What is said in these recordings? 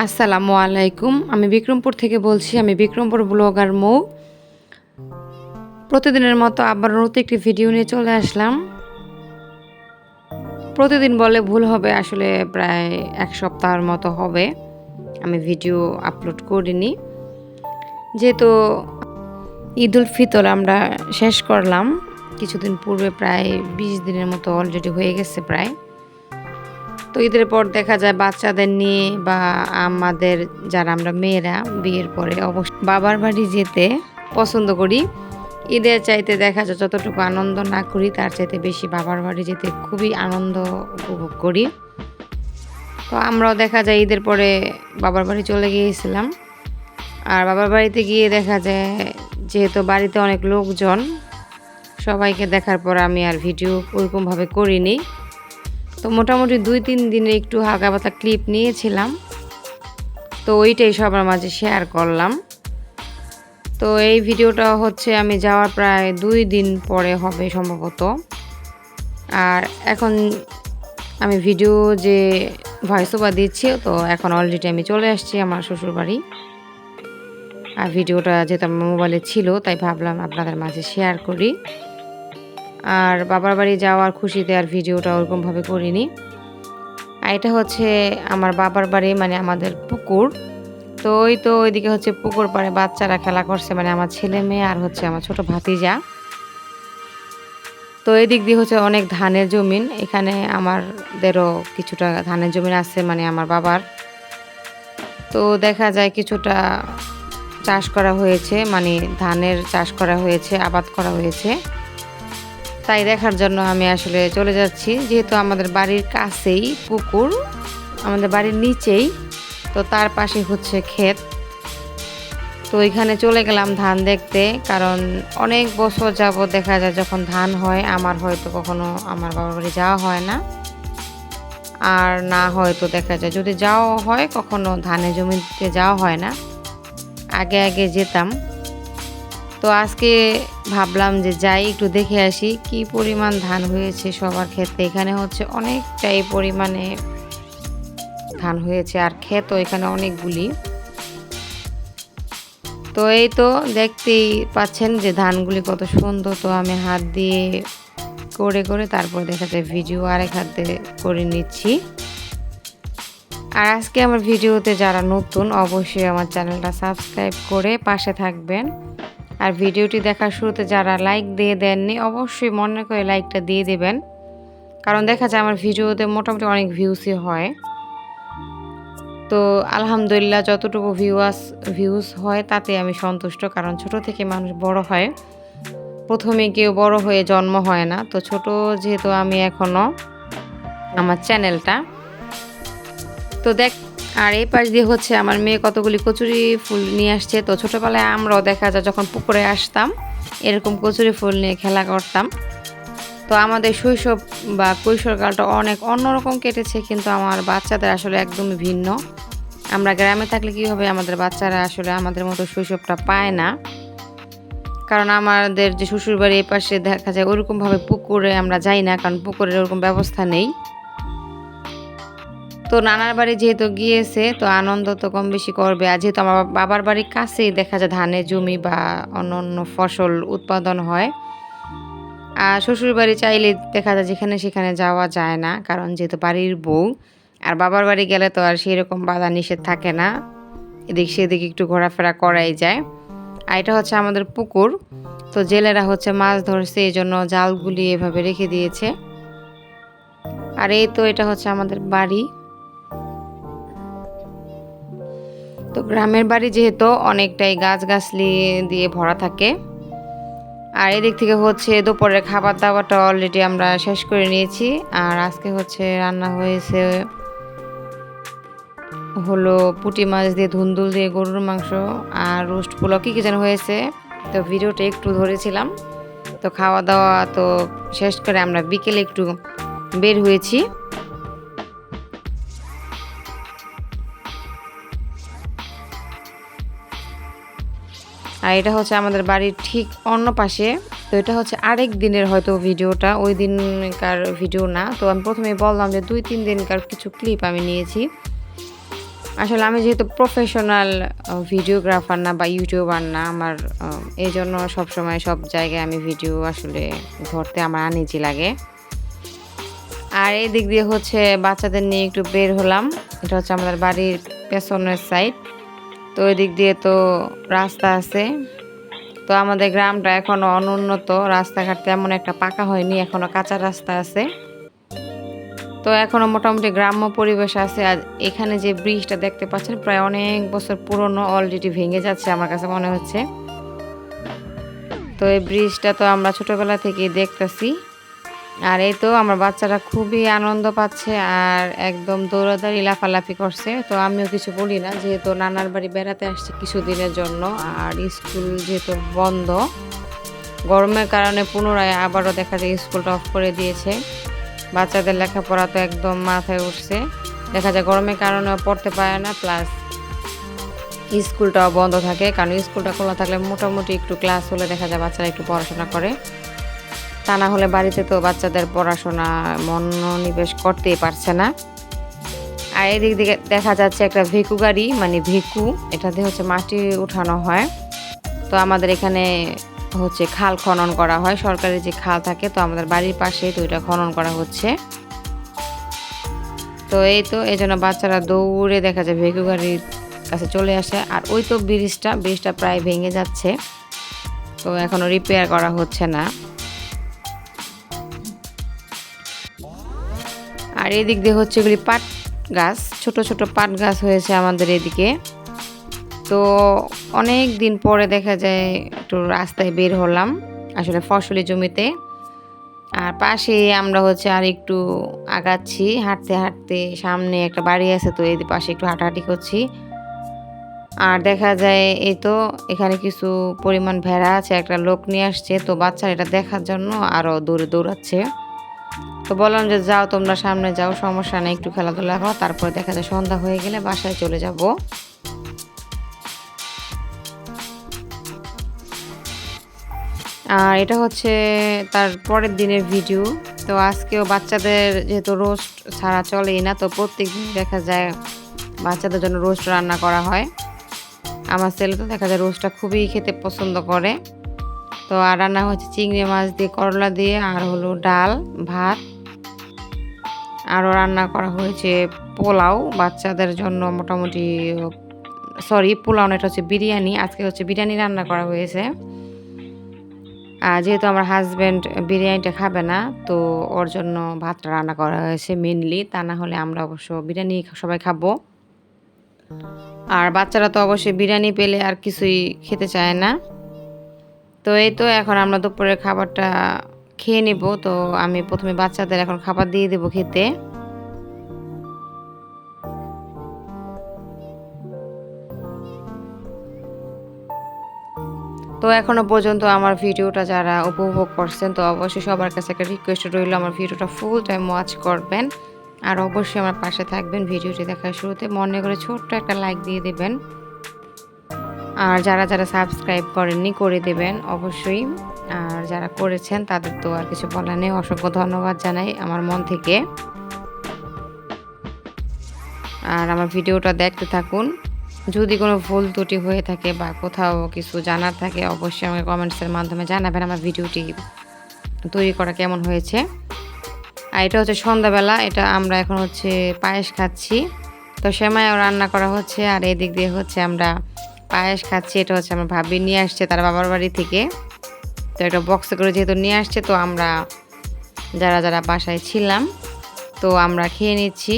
আসসালামু আলাইকুম। আমি বিক্রমপুর থেকে বলছি। আমি বিক্রমপুর ব্লগার মৌ। প্রতিদিনের মতো আবার নতুন একটি ভিডিও নিয়ে চলে আসলাম। প্রতিদিন বলে ভুল হবে, আসলে প্রায় ১ সপ্তাহের মতো হবে আমি ভিডিও আপলোড করিনি। যেহেতু ঈদুল ফিতর আমরা শেষ করলাম কিছুদিন পূর্বে, প্রায় ২০ দিনের মতো অলরেডি হয়ে গেছে প্রায়। তো ঈদের পর দেখা যায় বাচ্চাদের নিয়ে বা আমাদের যারা আমরা মেয়েরা বিয়ের পরে অবশ্য বাবার বাড়ি যেতে পছন্দ করি। ঈদের চাইতে দেখা যায় যতটুকু আনন্দ না করি তার চাইতে বেশি বাবার বাড়ি যেতে খুবই আনন্দ উপভোগ করি। তো আমরাও দেখা যায় ঈদের পরে বাবার বাড়ি চলে গিয়েছিলাম। আর বাবার বাড়িতে গিয়ে দেখা যায় যেহেতু বাড়িতে অনেক লোকজন, সবাইকে দেখার পর আমি আর ভিডিও ওরকমভাবে করিনি। তো মোটামুটি ২-৩ দিনে একটু হালকা পাতলা ক্লিপ নিয়েছিলাম, তো ওইটাই সবার মাঝে শেয়ার করলাম। তো এই ভিডিওটা হচ্ছে আমি যাওয়ার প্রায় ২ দিন পরে হবে সম্ভবত। আর এখন আমি ভিডিও যে ভয়েস ওভার দিচ্ছি, তো এখন অলরেডি আমি চলে আসছি আমার শ্বশুরবাড়ি। আর ভিডিওটা যেহেতু আমার মোবাইলে ছিল তাই ভাবলাম আপনাদের মাঝে শেয়ার করি। আর বাবার বাড়ি যাওয়ার খুশিতে আর ভিডিওটা ওরকমভাবে করিনি। আর এটা হচ্ছে আমার বাবার বাড়ি, মানে আমাদের পুকুর। তো ওইদিকে হচ্ছে পুকুর পাড়ে বাচ্চারা খেলা করছে, মানে আমার ছেলে মেয়ে আর হচ্ছে আমার ছোট ভাতিজা। তো এই দিক দিয়ে হচ্ছে অনেক ধানের জমিন, এখানে আমাদেরও কিছুটা ধানের জমিন আছে, মানে আমার বাবার। তো দেখা যায় কিছুটা চাষ করা হয়েছে, মানে ধানের চাষ করা হয়েছে, আবাদ করা হয়েছে। তাই দেখার জন্য আমি আসলে চলে যাচ্ছি, যেহেতু আমাদের বাড়ির কাছেই পুকুর, আমাদের বাড়ির নিচেই, তো তার পাশে হচ্ছে ক্ষেত। তো এখানে চলে গেলাম ধান দেখতে, কারণ অনেক বছর যাবত দেখা যায় যখন ধান হয় আমার হয়তো কখনো আমার বাবার বাড়ি যাওয়া হয় না। আর না হয়তো দেখা যায় যদি যাওয়া হয় কখনো ধানের জমিতে যাওয়া হয় না, আগে আগে যেতাম। তো আজকে ভাবলাম যে যাই একটু দেখে আসি কি পরিমাণ ধান হয়েছে সবার ক্ষেতে। এখানে হচ্ছে অনেকটাই পরিমাণে ধান হয়েছে, আর ক্ষেতও এখানে অনেকগুলি। তো এই তো দেখতেই পাচ্ছেন যে ধানগুলি কত সুন্দর। তো আমি হাত দিয়ে করে করে তারপর দেখা যায় ভিডিও আরেক হাতে করে নিচ্ছি। আর আজকে আমার ভিডিওতে যারা নতুন অবশ্যই আমার চ্যানেলটা সাবস্ক্রাইব করে পাশে থাকবেন। আর ভিডিওটি দেখার শুরুতে যারা লাইক দিয়ে দেননি অবশ্যই মনে করে লাইকটা দিয়ে দেবেন, কারণ দেখা যায় আমার ভিডিওতে মোটামুটি অনেক ভিউসই হয়। তো আলহামদুলিল্লাহ যতটুকু ভিউজ হয় তাতে আমি সন্তুষ্ট, কারণ ছোট থেকে মানুষ বড় হয়, প্রথমে কেউ বড় হয়ে জন্ম হয় না। তো ছোট যেহেতু আমি এখনো আমার চ্যানেলটা তো আর এই পাশ দিয়ে হচ্ছে আমার মেয়ে কতগুলি কচুরি ফুল নিয়ে আসছে। তো ছোটোবেলায় আমরাও দেখা যায় যখন পুকুরে আসতাম এরকম কচুরি ফুল নিয়ে খেলা করতাম। তো আমাদের শৈশব বা কৈশোরকালটা অনেক অন্যরকম কেটেছে, কিন্তু আমার বাচ্চাদের আসলে একদমই ভিন্ন। আমরা গ্রামে থাকলে কী হবে, আমাদের বাচ্চারা আসলে আমাদের মতো শৈশবটা পায় না, কারণ আমাদের যে শ্বশুরবাড়ি এই পাশে দেখা যায় ওরকমভাবে পুকুরে আমরা যাই না, কারণ পুকুরের ওরকম ব্যবস্থা নেই। তো নানার বাড়ি যেহেতু গিয়েছে তো আনন্দ তো কম বেশি করবে। আর যেহেতু আমার বাবার বাড়ির কাছেই দেখা যায় ধানের জমি বা অন্য অন্য ফসল উৎপাদন হয়। আর শ্বশুরবাড়ি চাইলে দেখা যায় যেখানে সেখানে যাওয়া যায় না, কারণ যেহেতু বাড়ির বউ। আর বাবার বাড়ি গেলে তো আর সেরকম বাধা নিষেধ থাকে না, এদিক সেদিক একটু ঘোরাফেরা করাই যায়। আর এটা হচ্ছে আমাদের পুকুর, তো জেলেরা হচ্ছে মাছ ধরছে, এই জন্য জালগুলি এভাবে রেখে দিয়েছে। আর এই তো এটা হচ্ছে আমাদের বাড়ি। তো গ্রামের বাড়ি যেহেতু অনেকটাই গাছগাছলি দিয়ে ভরা থাকে। আর এদিক থেকে হচ্ছে দুপুরের খাবার দাবারটা অলরেডি আমরা শেষ করে নিয়েছি। আর আজকে হচ্ছে রান্না হয়েছে হলো পুঁটি মাছ দিয়ে ধুন্দুল দিয়ে গরুর মাংস আর রোস্ট পোলাও কী যেন হয়েছে। তো ভিডিওটা একটু ধরেছিলাম। তো খাওয়া দাওয়া তো শেষ করে আমরা বিকেলে একটু বের হয়েছি। আর এটা হচ্ছে আমাদের বাড়ির ঠিক অন্য পাশে। তো এটা হচ্ছে আরেক দিনের হয়তো ভিডিওটা, ওই দিনকার ভিডিও না। তো আমি প্রথমে বললাম যে ২-৩ দিনকার কিছু ক্লিপ আমি নিয়েছি। আসলে আমি যেহেতু প্রফেশনাল ভিডিওগ্রাফার না বা ইউটিউবার না, আমার এই জন্য সবসময় সব জায়গায় আমি ভিডিও আসলে ধরতে আমার আনইজি লাগে। আর এই দিক দিয়ে হচ্ছে বাচ্চাদের নিয়ে একটু বের হলাম। এটা হচ্ছে আমাদের বাড়ির পেছনের সাইড। তো ওই দিক দিয়ে তো রাস্তা আছে। তো আমাদের গ্রামটা এখনো অনুন্নত, রাস্তাঘাট তেমন একটা পাকা হয়নি, এখনো কাঁচা রাস্তা আছে। তো এখনো মোটামুটি গ্রাম্য পরিবেশ আছে। আর এখানে যে ব্রিজটা দেখতে পাচ্ছেন প্রায় অনেক বছর পুরনো, অলরেডি ভেঙে যাচ্ছে আমার কাছে মনে হচ্ছে। তো এই ব্রিজটা তো আমরা ছোটবেলা থেকেই দেখতেছি। আর এই তো আমার বাচ্চারা খুবই আনন্দ পাচ্ছে আর একদম দৌড়াদৌড়ি লাফালাফি করছে। তো আমিও কিছু বলি না, যেহেতু নানার বাড়ি বেড়াতে আসছি কিছুদিনের জন্য, আর স্কুল যেহেতু বন্ধ, গরমের কারণে পুনরায় আবারও দেখা যায় স্কুলটা অফ করে দিয়েছে। বাচ্চাদের লেখাপড়া তো একদম মাথায় উঠছে, দেখা যায় গরমের কারণে পড়তে পারে না, প্লাস স্কুলটাও বন্ধ থাকে। কারণ স্কুলটা খোলা থাকলে মোটামুটি একটু ক্লাস হলে দেখা যায় বাচ্চারা একটু পড়াশোনা করে, তা না হলে বাড়িতে তো বাচ্চাদের পড়াশোনা মনোনিবেশ করতেই পারছে না। আর এদিক দিকে দেখা যাচ্ছে একটা ভেকু গাড়ি, মানে ভেকু, এটাতে হচ্ছে মাটি উঠানো হয়। তো আমাদের এখানে হচ্ছে খাল খনন করা হয়, সরকারি যে খাল থাকে, তো আমাদের বাড়ির পাশে তো এটা খনন করা হচ্ছে। তো এই তো এই জন্য বাচ্চারা দৌড়ে দেখা যায় ভেকু গাড়ির কাছে চলে আসে। আর ওই তো ব্রিজটা প্রায় ভেঙে যাচ্ছে, তো এখনো রিপেয়ার করা হচ্ছে না। আর এদিক দিয়ে হচ্ছে এগুলি পাট গাছ, ছোট ছোট পাট গাছ হয়েছে আমাদের এদিকে। তো অনেক দিন পরে দেখা যায় একটু রাস্তায় বের হলাম, আসলে ফসলি জমিতে। আর পাশে আমরা হচ্ছে আর একটু আগাচ্ছি, হাঁটতে হাঁটতে, সামনে একটা বাড়ি আছে, তো এই পাশে একটু হাঁটাহাঁটি করছি। আর দেখা যায় এই তো এখানে কিছু পরিমাণ ভেড়া আছে, একটা লোক নিয়ে আসছে, তো বাচ্চারা এটা দেখার জন্য আরও দৌড়ে দৌড়াচ্ছে। তো বললাম যে যাও তোমরা সামনে যাও, সমস্যা নেই, একটু খেলাধুলা করো, তারপরে দেখা যায় সন্ধ্যা হয়ে গেলে বাসায় চলে যাব। আর এটা হচ্ছে তার পরের দিনের ভিডিও। তো আজকেও বাচ্চাদের যেহেতু রোস্ট ছাড়া চলেই না, তো প্রত্যেক দিন দেখা যায় বাচ্চাদের জন্য রোস্ট রান্না করা হয়। আমার ছেলে তো দেখা যায় রোস্টটা খুবই খেতে পছন্দ করে। তো আর রান্না হচ্ছে চিংড়ি মাছ দিয়ে, করলা দিয়ে, আর হলো ডাল ভাত। আরও রান্না করা হয়েছে পোলাও বাচ্চাদের জন্য, মোটামুটি পোলাও না, এটা হচ্ছে বিরিয়ানি। আজকে হচ্ছে বিরিয়ানি রান্না করা হয়েছে। আর যেহেতু আমার হাজব্যান্ড বিরিয়ানিটা খাবে না, তো ওর জন্য ভাতটা রান্না করা হয়েছে মেনলি, তা না হলে আমরা অবশ্য বিরিয়ানি সবাই খাবো। আর বাচ্চারা তো অবশ্যই বিরিয়ানি পেলে আর কিছুই খেতে চায় না। তো এই তো এখন আমরা দুপুরের খাবারটা খেয়ে নিব। তো আমি প্রথমে বাচ্চাদের এখন খাবার দিয়ে দেবো খেতে। তো এখনো পর্যন্ত আমার ভিডিওটা যারা উপভোগ করছেন, তো অবশ্যই সবার কাছে একটা রিকোয়েস্ট রইল, আমার ভিডিওটা ফুল টাইম ওয়াচ করবেন। আর অবশ্যই আমার পাশে থাকবেন, ভিডিওটি দেখার শুরুতে মনে করে ছোট্ট একটা লাইক দিয়ে দেবেন। আর যারা যারা সাবস্ক্রাইব করেননি করে দেবেন অবশ্যই। আর যারা করেছেন তাদের তো আর কিছু বলার নেই, অসংখ্য ধন্যবাদ জানাই আমার মন থেকে। আর আমার ভিডিওটা দেখতে থাকুন। যদি কোনো ভুল ত্রুটি হয়ে থাকে বা কোথাও কিছু জানার থাকে, অবশ্যই আমাকে কমেন্টসের মাধ্যমে জানাবেন আমার ভিডিওটি তৈরি করা কেমন হয়েছে। আর এটা হচ্ছে সন্ধ্যাবেলা, এটা আমরা এখন হচ্ছে পায়েস খাচ্ছি। তো সেমাইও রান্না করা হচ্ছে, আর এদিক দিয়ে হচ্ছে আমরা পায়েস খাচ্ছি। এটা হচ্ছে আমার ভাবি নিয়ে আসছে তার বাবার বাড়ি থেকে। তো একটা বক্সে করে যেহেতু নিয়ে আসছে, তো আমরা যারা যারা বাসায় ছিলাম তো আমরা খেয়ে নিচ্ছি।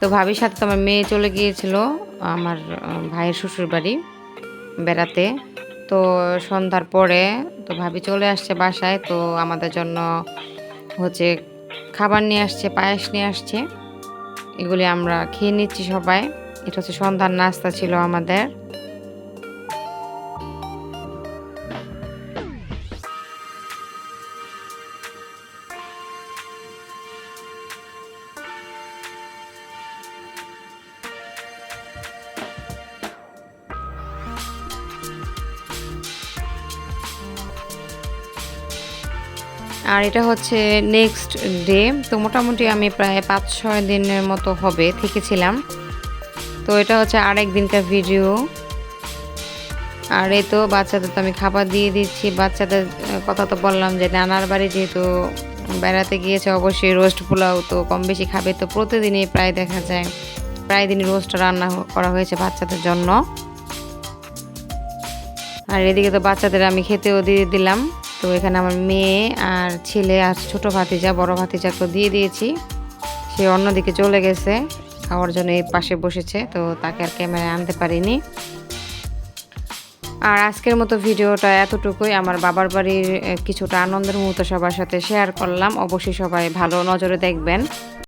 তো ভাবির সাথে তো আমার মেয়ে চলে গিয়েছিল আমার ভাইয়ের শ্বশুর বাড়ি বেড়াতে। তো সন্ধ্যার পরে তো ভাবি চলে আসছে বাসায়, তো আমাদের জন্য হচ্ছে খাবার নিয়ে আসছে, পায়েস নিয়ে আসছে, এগুলি আমরা খেয়ে নিচ্ছি সবাই। এটা হচ্ছে সন্ধ্যার নাস্তা ছিল আমাদের। আর এটা হচ্ছে নেক্সট ডে। তো মোটামুটি আমি প্রায় 5-6 দিনের মতো হবে থেকেছিলাম। তো এটা হচ্ছে আরেক দিনকার ভিডিও। আর এই তো বাচ্চাদের তো আমি খাবার দিয়ে দিচ্ছি। বাচ্চাদের কথা তো বললাম যে নানার বাড়ি যেহেতু বেড়াতে গিয়েছে, অবশ্যই রোস্ট পোলাও তো কম বেশি খাবে। তো প্রতিদিনই প্রায় দেখা যায় প্রায় দিনই রোস্ট রান্না করা হয়েছে বাচ্চাদের জন্য। আর এদিকে তো বাচ্চাদের আমি খেতেও দিয়ে দিলাম। তো এখানে আমার মেয়ে আর ছেলে আর ছোটো ভাতিজা, বড় ভাতিজাকে দিয়ে দিয়েছি। সে অন্যদিকে চলে গেছে খাওয়ার জন্য, এই পাশে বসেছে, তো তাকে আর ক্যামেরায় আনতে পারিনি। আর আজকের মতো ভিডিওটা এতটুকুই। আমার বাবার বাড়ির কিছুটা আনন্দের মুহূর্ত সবার সাথে শেয়ার করলাম। অবশ্যই সবাই ভালো নজরে দেখবেন।